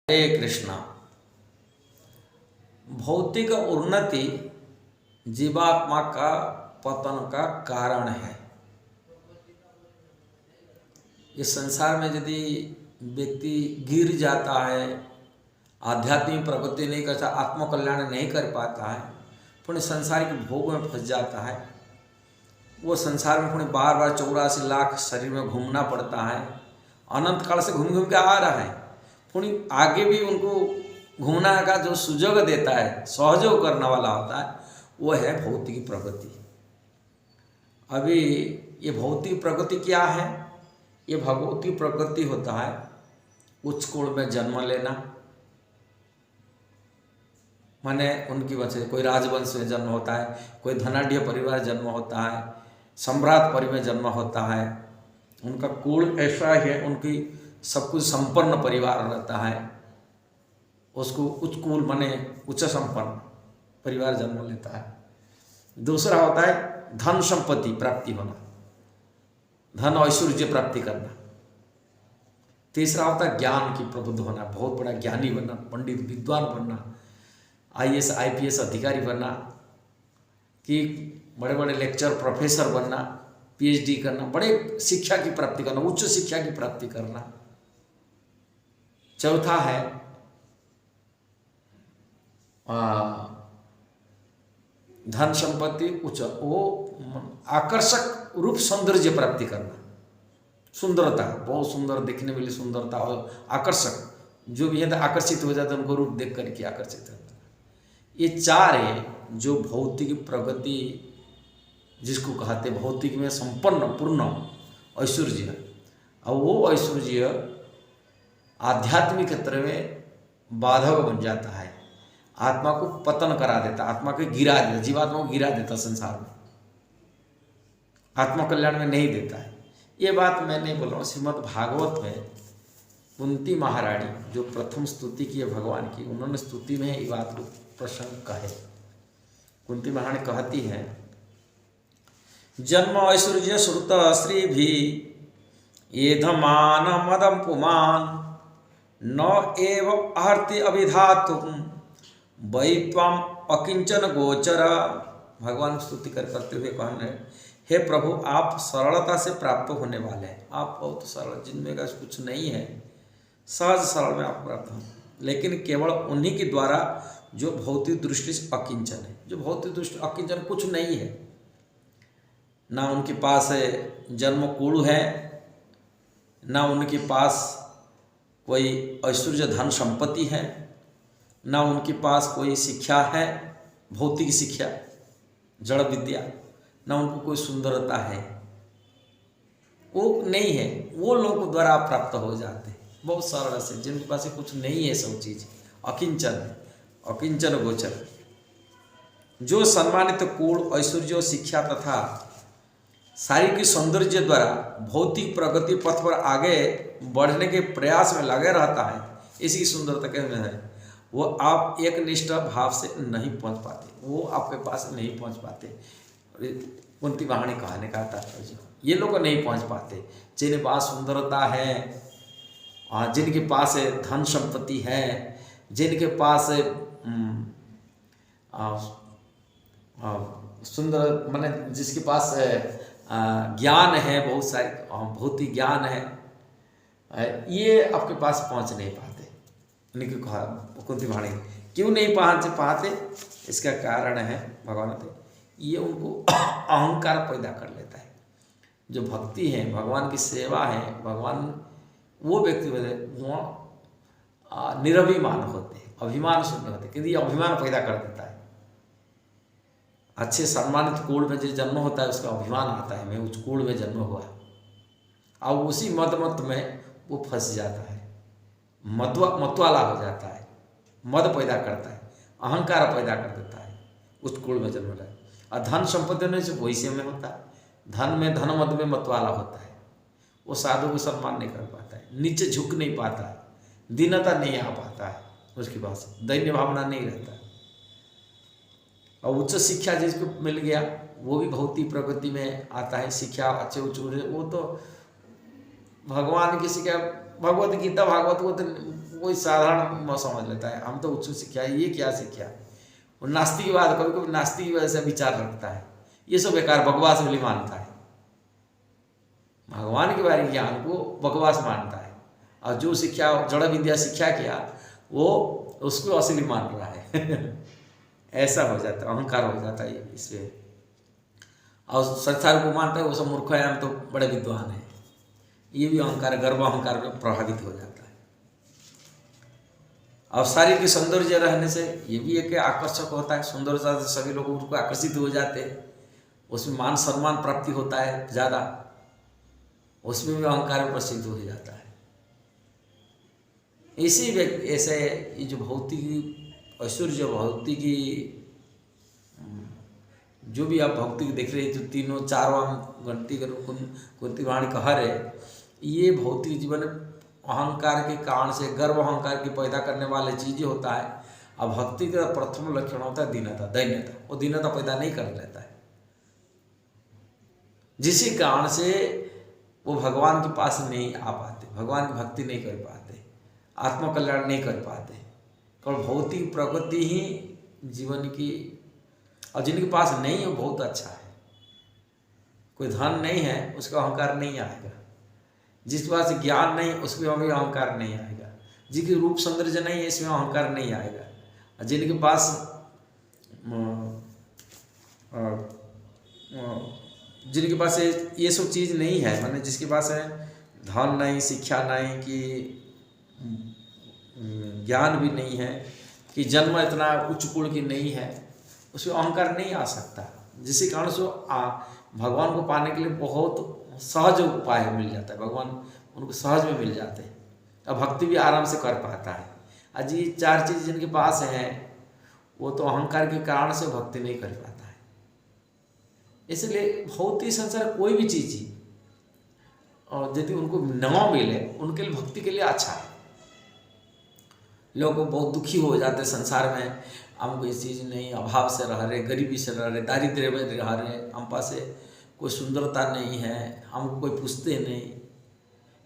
हरे कृष्णा। भौतिक उन्नति जीवात्मा का पतन का कारण है। इस संसार में यदि व्यक्ति गिर जाता है, आध्यात्मिक प्रगति नहीं करता, आत्मकल्याण नहीं कर पाता है, पुण्य संसारिक भोग में फंस जाता है। वो संसार में पुण्य बार बार 84 लाख शरीर में घूमना पड़ता है। अनंत काल से घूम घूम के आ रहा है। पुण्य आगे भी उनको घूमना का जो सुजोग देता है, सहयोग करने वाला होता है, वो है भौतिक प्रगति। अभी ये भौतिक प्रगति क्या है? ये भौतिक प्रगति होता है उच्च कुल में जन्म लेना, माने उनकी वजह से कोई राजवंश में जन्म होता है, कोई धनाढ़ परिवार जन्म होता है, सम्राट परिवार में जन्म होता है। उनका कुल ऐसा है, उनकी सब कुछ संपन्न परिवार रहता है, उसको उच्च कुल माने उच्च संपन्न परिवार जन्म लेता है। दूसरा होता है धन संपत्ति प्राप्ति होना, धन ऐश्वर्य प्राप्ति करना। तीसरा होता है ज्ञान की प्रबुद्ध होना, बहुत बड़ा ज्ञानी बनना, पंडित विद्वान बनना, IAS IPS अधिकारी बनना, कि बड़े बड़े लेक्चर प्रोफेसर बनना, PhD करना, बड़े शिक्षा की प्राप्ति करना, उच्च शिक्षा की प्राप्ति करना। चौथा है धन संपत्ति उच्च, वो आकर्षक रूप सौंदर्य प्राप्ति करना, सुंदरता, बहुत सुंदर दिखने वाली सुंदरता और आकर्षक, जो भी है तो आकर्षित हो जाता है, उनको रूप देख करके आकर्षित होता है। ये चार है जो भौतिक प्रगति जिसको कहते भौतिक में संपन्न पूर्ण ऐश्वर्य, और वो ऐश्वर्य आध्यात्मिक क्षेत्र में बाधक बन जाता है, आत्मा को पतन करा देता, आत्मा को गिरा देता, जीवात्मा को गिरा देता, संसार में आत्मकल्याण में नहीं देता है। ये बात मैं नहीं बोल रहा हूँ, श्रीमद् भागवत में कुंती महारानी जो प्रथम स्तुति की है भगवान की, उन्होंने स्तुति में ये बात को प्रसंग कहे। कुंती महारानी कहती है, जन्म ऐश्वर्य श्रुत श्री भी ये धमान मदम पुमान न एव आहर्ति अभिधातुम वैत्वाम अकिंचन गोचर। भगवान स्तुति करते हुए कहने, हे प्रभु आप सरलता से प्राप्त होने वाले हैं, आप बहुत सरल, जिनमें का कुछ नहीं है, सहज सरल में आप प्राप्त हो, लेकिन केवल उन्हीं के द्वारा जो भौतिक दृष्टि से अकिंचन है। जो भौतिक दृष्टि अकिंचन कुछ नहीं है, ना उनके पास जन्म कुल है, ना उनके पास कोई ऐश्वर्य धन संपत्ति है, ना उनके पास कोई शिक्षा है, भौतिक शिक्षा जड़ विद्या, ना उनको कोई सुंदरता है, वो नहीं है। वो लोगों द्वारा आप प्राप्त हो जाते हैं बहुत सरल से, जिनके पास कुछ नहीं है, सब चीज अकिंचन, अकिंचन गोचर। जो सम्मानित कुल ऐश्वर्य शिक्षा तथा शारीरिक सौंदर्य द्वारा भौतिक प्रगति पथ पर आगे बढ़ने के प्रयास में लगे रहता है, इसी सुंदरता के में है, वो आप एक निष्ठ भाव से नहीं पहुंच पाते, वो आपके पास नहीं पहुंच पाते। कुंती महारानी कहने का तात्पर्य, ये लोग नहीं पहुंच पाते जिनके पास सुंदरता है, जिनके पास धन संपत्ति है, जिनके पास सुंदर माने जिसके पास ज्ञान है, बहुत सारे भौतिक ज्ञान है, ये आपके पास पहुंच नहीं पाते। कुंती महारानी क्यों नहीं पहुंच पाते? इसका कारण है भगवान थे, ये उनको अहंकार पैदा कर लेता है। जो भक्ति है, भगवान की सेवा है, भगवान वो व्यक्ति वो निरभिमान होते हैं, अभिमान शून्य होते, क्योंकि ये अभिमान पैदा कर देता है। अच्छे सम्मानित कुल में जो जन्म होता है उसका अभिमान आता है, मैं उस कुल में जन्म हुआ, और उसी मत में वो फंस जाता है, मतवाला हो जाता है, मद पैदा करता है, अहंकार पैदा कर देता है, उस कुल में जन्म लेता है। और धन संपत्ति में से वैसे में होता है, धन में धन मद में मतवाला होता है, वो साधु को सम्मान नहीं कर पाता है, नीचे झुक नहीं पाता है, दीनता नहीं आ पाता है, उसके पास दैन्य भावना नहीं रहता है। और उच्च शिक्षा जिसको मिल गया वो भी भौतिक प्रगति में आता है, शिक्षा अच्छे उच्च, वो तो भगवान की शिक्षा, भगवत गीता भागवत को तो कोई साधारण समझ लेता है हम तो उच्च शिक्षा है, ये क्या शिक्षा है। और नास्तिकवाद कभी कभी नास्तिक वैसे विचार रखता है, ये सब बेकार बकवास वाली मानता है, भगवान के बारे में ज्ञान को बकवास मानता है, और जो शिक्षा जड़ विद्या शिक्षा किया वो उसको असली मान रहा है ऐसा हो जाता है, अहंकार हो जाता है इसमें। और संसार को मानता है वो सब मूर्ख है, हम तो बड़े विद्वान हैं, ये भी अहंकार गर्व अहंकार में प्रभावित हो जाता है। और शारीरिक के सौंदर्य रहने से ये भी एक आकर्षक होता है, सुंदरता से सभी लोग उसको आकर्षित हो जाते हैं, उसमें मान सम्मान प्राप्ति होता है ज़्यादा, उसमें भी अहंकार प्रसिद्ध हो जाता है। इसी व्यक्ति ऐसे ये जो भौतिक ऐश्वर्य भौतिकी जो भी आप भौतिक देख रहे हैं, जो तीनों चारों हम गणती करो कुंती वाणी कह रहे, ये भौतिक जीवन अहंकार के कारण से गर्व अहंकार की पैदा करने वाले चीज़ें होता है। अब भक्ति का प्रथम लक्षण होता है दीनता, दैन्यता, वो दीनता पैदा नहीं कर लेता है, जिसी कारण से वो भगवान के पास नहीं आ पाते, भगवान की भक्ति नहीं कर पाते, आत्मकल्याण नहीं कर पाते। केवल भौतिक प्रगति ही जीवन की, और जिनके पास नहीं है बहुत अच्छा है, कोई धन नहीं है उसका अहंकार नहीं आएगा, जिसके पास ज्ञान नहीं उसमें भी अहंकार नहीं आएगा, जिनकी रूप सौंदर्य नहीं है इसमें अहंकार नहीं आएगा, और जिनके पास जिनके पास ये सब चीज़ नहीं है, माने जिसके पास है धन नहीं, शिक्षा नहीं, कि ज्ञान भी नहीं है, कि जन्म इतना उच्च कुल की नहीं है, उसमें अहंकार नहीं आ सकता, जिसके कारण से भगवान को पाने के लिए बहुत सहज उपाय मिल जाता है, भगवान उनको सहज में मिल जाते हैं, और भक्ति भी आराम से कर पाता है। आज ये चार चीज़ जिनके पास हैं वो तो अहंकार के कारण से भक्ति नहीं कर पाता है। इसलिए भौतिक संसार कोई भी चीज़ ही और यदि उनको न मिले उनके लिए भक्ति के लिए अच्छा है। लोग बहुत दुखी हो जाते संसार में, हमको ये चीज़ नहीं, अभाव से रह रहे, गरीबी से रह रहे, दारिद्र्य में रह रहे, हम पास कोई सुंदरता नहीं है, हमको कोई पूछते नहीं,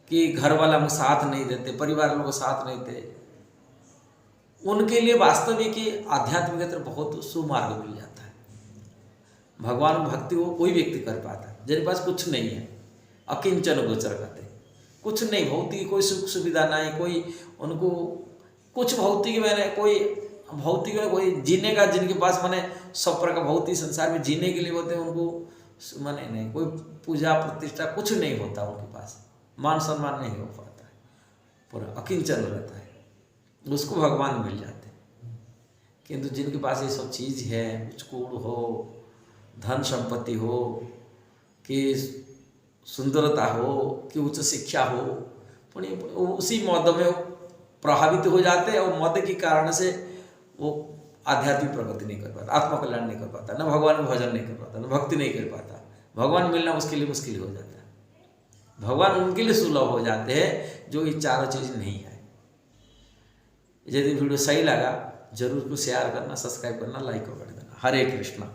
कि घर वाला हमको साथ नहीं देते, परिवार लोग साथ नहीं देते, उनके लिए वास्तविक आध्यात्मिक बहुत सुमार्ग मिल जाता है। भगवान भक्ति वो कोई व्यक्ति कर पाता है जिनके पास कुछ नहीं है, अकिंचन गोचर कहते, कुछ नहीं, भौतिक कोई सुख सुविधा नहीं, कोई उनको कुछ भौतिक में कोई भौतिक में कोई जीने का, जिनके पास माने सब प्रकार भौतिक संसार में जीने के लिए होते हैं, उनको माने नहीं, कोई पूजा प्रतिष्ठा कुछ नहीं होता उनके पास, मान सम्मान नहीं हो पाता है, पूरा अकिंचन रहता है, उसको भगवान मिल जाते हैं। किंतु जिनके पास ये सब चीज़ है, उच्च कुल हो, धन संपत्ति हो, कि सुंदरता हो, कि उच्च शिक्षा हो, पुण्य उसी मद में प्रभावित हो जाते हैं, और मद के कारण से वो आध्यात्मिक प्रगति नहीं कर पाता, आत्मकल्याण नहीं कर पाता, न भगवान का भजन नहीं कर पाता, न भक्ति नहीं कर पाता, भगवान मिलना उसके लिए मुश्किल हो जाता है। भगवान उनके लिए सुलभ हो जाते हैं जो ये चारों चीज़ नहीं है। यदि वीडियो सही लगा जरूर उसको शेयर करना, सब्सक्राइब करना, लाइक कर देना। हरे कृष्णा।